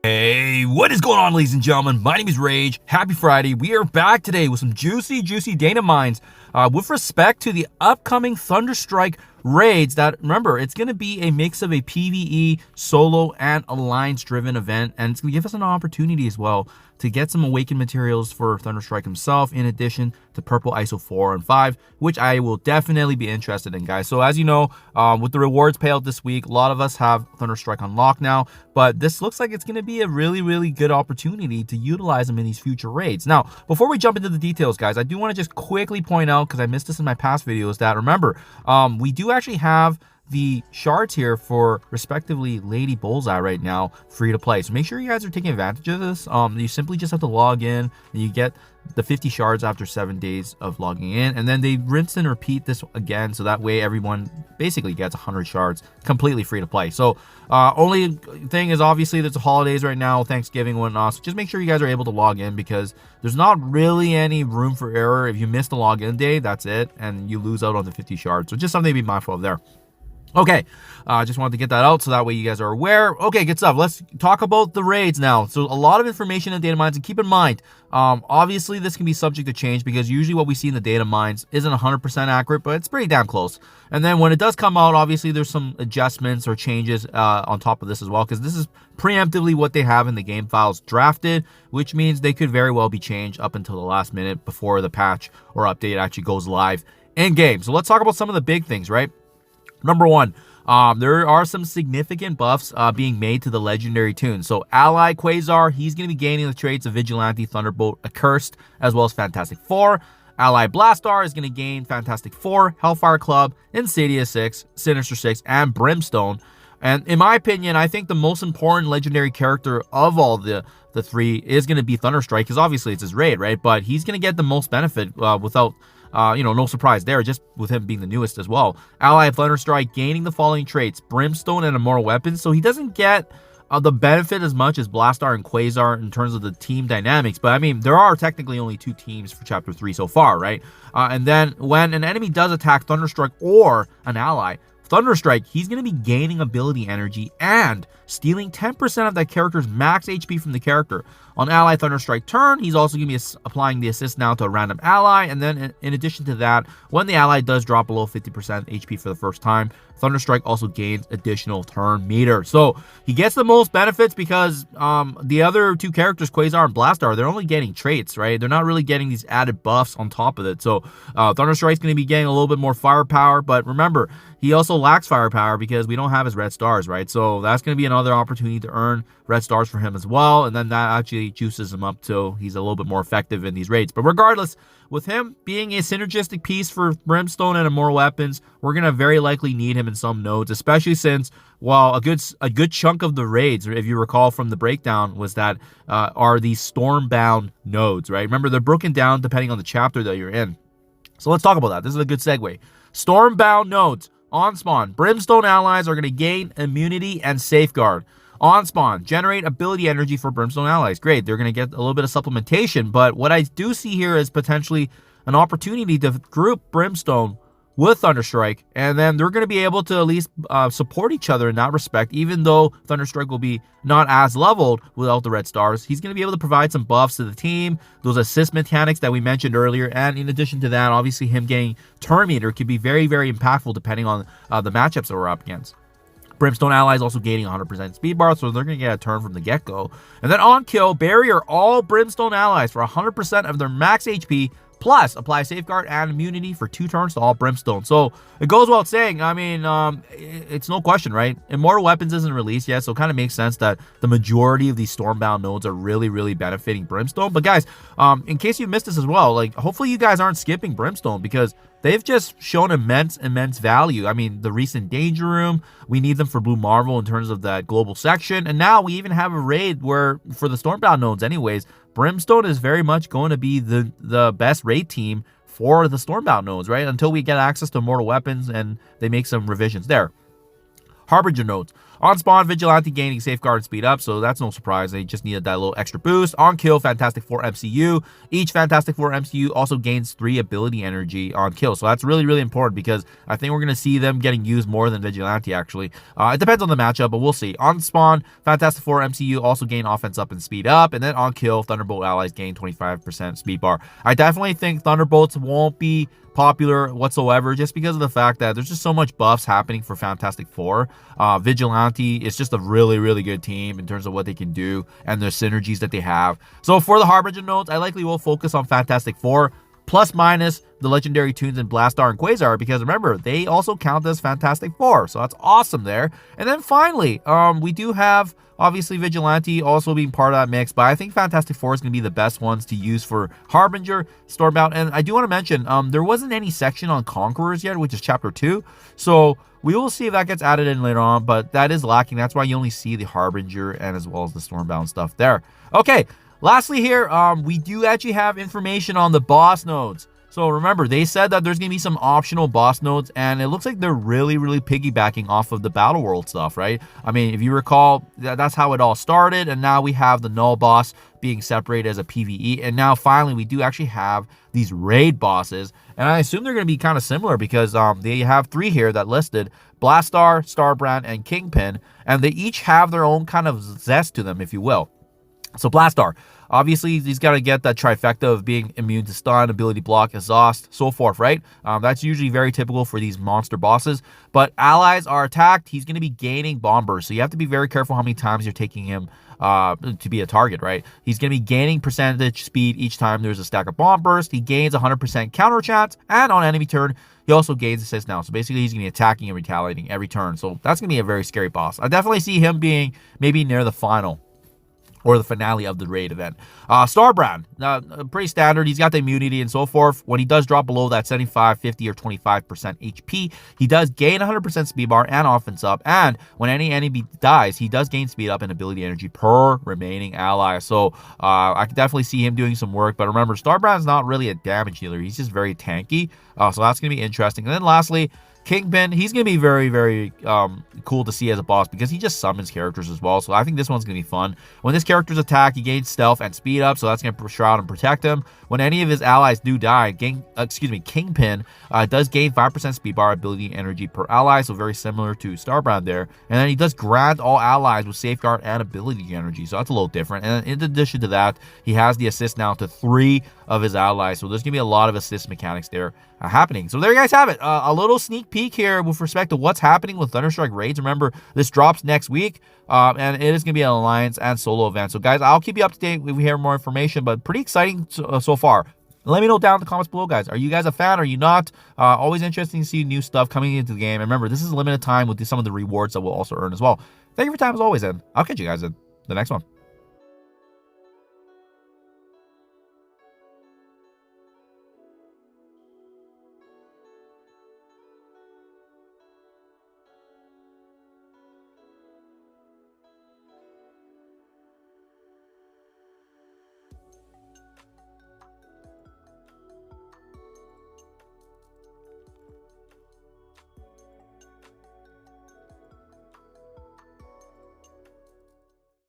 Hey, what is going on, ladies and gentlemen? My name is Rayge. Happy Friday. We are back today with some juicy data mines with respect to the upcoming Thunderstrike raids. That, remember, it's going to be a mix of a PvE, solo, and alliance-driven event, and it's going to give us an opportunity as well to get some awakened materials for Thunderstrike himself, in addition to purple ISO 4 and 5, which I will definitely be interested in, guys. So as you know, with the rewards payout this week, a lot of us have Thunderstrike unlocked now, but this looks like it's going to be a really good opportunity to utilize them in these future raids. Now, before we jump into the details, guys, I do want to just quickly point out, because I missed this in my past videos, that remember, we do actually have the shards here for respectively Lady Bullseye right now, free to play. So make sure you guys are taking advantage of this. You simply just have to log in and you get the 50 shards after 7 days of logging in, and then they rinse and repeat this again, so that way everyone basically gets 100 shards completely free to play. So only thing is, obviously there's the holidays right now, Thanksgiving, whatnot, so just make sure you guys are able to log in, because there's not really any room for error. If you miss the login day, that's it, and you lose out on the 50 shards. So just something to be mindful of there. Okay, just wanted to get that out so that way you guys are aware. Okay, good stuff. Let's talk about the raids now. So a lot of information in data mines, and keep in mind, obviously this can be subject to change, because usually what we see in the data mines isn't 100% accurate, but it's pretty damn close. And then when it does come out, obviously there's some adjustments or changes on top of this as well, because this is preemptively what they have in the game files drafted, which means they could very well be changed up until the last minute before the patch or update actually goes live in game. So let's talk about some of the big things, right? Number one, there are some significant buffs being made to the legendary tunes. So Ally Quasar, he's going to be gaining the traits of Vigilante, Thunderbolt, Accursed, as well as Fantastic 4. Ally Blastar is going to gain Fantastic 4, Hellfire Club, Insidious 6, Sinister 6, and Brimstone. And in my opinion, I think the most important legendary character of all the three is going to be Thunderstrike, because obviously it's his raid, right? But he's going to get the most benefit without... no surprise there, just with him being the newest as well. Ally Thunderstrike gaining the following traits: Brimstone and Immortal Weapons. So he doesn't get the benefit as much as Blastar and Quasar in terms of the team dynamics. But I mean, there are technically only 2 teams for Chapter 3 so far, right? And then when an enemy does attack Thunderstrike or an ally, Thunderstrike, he's going to be gaining ability energy and stealing 10% of that character's max HP from the character. On Ally Thunderstrike turn, he's also going to be applying the assist now to a random ally, and then in addition to that, when the ally does drop below 50% HP for the first time, Thunderstrike also gains additional turn meter. So he gets the most benefits because the other 2 characters, Quasar and Blastar, they're only getting traits, right? They're not really getting these added buffs on top of it. So Thunderstrike's going to be getting a little bit more firepower, but remember, he also lacks firepower because we don't have his red stars, right? So that's going to be another opportunity to earn red stars for him as well, and then that actually juices him up so he's a little bit more effective in these raids. But regardless, with him being a synergistic piece for Brimstone and Immortal Weapons, we're going to very likely need him in some nodes, especially since, well, a good chunk of the raids, if you recall from the breakdown, was that are these Stormbound nodes, right? Remember, they're broken down depending on the chapter that you're in. So let's talk about that. This is a good segue. Stormbound nodes. On spawn, Brimstone allies are going to gain immunity and safeguard. On spawn, generate ability energy for Brimstone allies. Great, they're going to get a little bit of supplementation, but what I do see here is potentially an opportunity to group Brimstone with Thunderstrike, and then they're going to be able to at least support each other in that respect, even though Thunderstrike will be not as leveled without the red stars. He's going to be able to provide some buffs to the team, those assist mechanics that we mentioned earlier, and in addition to that, obviously him getting turn meter could be very impactful depending on the matchups that we're up against. Brimstone allies also gaining 100% speed bar, so they're going to get a turn from the get-go. And then on kill, barrier all Brimstone allies for 100% of their max HP, plus apply safeguard and immunity for 2 turns to all Brimstone. So it goes without saying, I mean, it's no question, right? Immortal Weapons isn't released yet, so it kind of makes sense that the majority of these Stormbound nodes are really benefiting Brimstone. But guys, in case you missed this as well, like, hopefully you guys aren't skipping Brimstone, because they've just shown immense value. I mean, the recent Danger Room, we need them for Blue Marvel in terms of that global section, and now we even have a raid where, for the Stormbound nodes anyways, Brimstone is very much going to be the best raid team for the Stormbound nodes, right? Until we get access to Immortal Weapons and they make some revisions there. Harbinger nodes. On spawn, Vigilante gaining safeguard and speed up, so that's no surprise. They just needed that little extra boost. On kill, Fantastic Four MCU. Each Fantastic Four MCU also gains 3 ability energy on kill, so that's really, really important because I think we're going to see them getting used more than Vigilante, actually. It depends on the matchup, but we'll see. On spawn, Fantastic Four MCU also gain offense up and speed up, and then on kill, Thunderbolt allies gain 25% speed bar. I definitely think Thunderbolts won't be popular whatsoever just because of the fact that there's just so much buffs happening for Fantastic Four. Vigilante is just a really, really good team in terms of what they can do and the synergies that they have. So for the Harbinger nodes, I likely will focus on Fantastic Four plus minus the legendary tunes in Blastar and Quasar, because remember, they also count as Fantastic Four, so that's awesome there. And then finally, we do have obviously Vigilante also being part of that mix, but I think Fantastic Four is going to be the best ones to use for Harbinger, Stormbound. And I do want to mention, there wasn't any section on Conquerors yet, which is Chapter 2, so we will see if that gets added in later on, but that is lacking. That's why you only see the Harbinger and as well as the Stormbound stuff there. Okay, lastly here, we do actually have information on the boss nodes. So remember, they said that there's going to be some optional boss nodes, and it looks like they're really, really piggybacking off of the Battle World stuff, right? I mean, if you recall, that's how it all started, and now we have the Null boss being separated as a PvE, and now finally we do actually have these raid bosses, and I assume they're going to be kind of similar because they have 3 here that listed: Blastar, Starbrand, and Kingpin, and they each have their own kind of zest to them, if you will. So Blastar, obviously, he's got to get that trifecta of being immune to stun, ability block, exhaust, so forth, right? That's usually very typical for these monster bosses. But allies are attacked, he's going to be gaining bomb burst. So you have to be very careful how many times you're taking him to be a target, right? He's going to be gaining percentage speed each time there's a stack of bomb burst. He gains 100% counter chance, and on enemy turn, he also gains assist now. So basically, he's going to be attacking and retaliating every turn. So that's going to be a very scary boss. I definitely see him being maybe near the final or the finale of the raid event. Starbrand, pretty standard. He's got the immunity and so forth. When he does drop below that 75, 50, or 25% HP, he does gain 100% speed bar and offense up. And when any enemy dies, he does gain speed up and ability energy per remaining ally. So I can definitely see him doing some work. But remember, Starbrand's not really a damage dealer. He's just very tanky. So that's going to be interesting. And then lastly, Kingpin, he's going to be very, very cool to see as a boss because he just summons characters as well. So I think this one's going to be fun. When this character's attack, he gains stealth and speed up, so that's going to shroud and protect him. When any of his allies do die, Kingpin does gain 5% speed bar, ability, energy per ally, so very similar to Starbrand there. And then he does grant all allies with safeguard and ability energy, so that's a little different. And in addition to that, he has the assist now to 3 of his allies, so there's going to be a lot of assist mechanics there happening. So there you guys have it. A little sneak peek here with respect to what's happening with Thunderstrike raids. Remember, this drops next week, and it is going to be an alliance and solo event. So guys, I'll keep you up to date if we hear more information, but pretty exciting so far. Let me know down in the comments below, guys. Are you guys a fan? Are you not? Always interesting to see new stuff coming into the game. And remember, this is a limited time with some of the rewards that we'll also earn as well. Thank you for your time as always, and I'll catch you guys in the next one.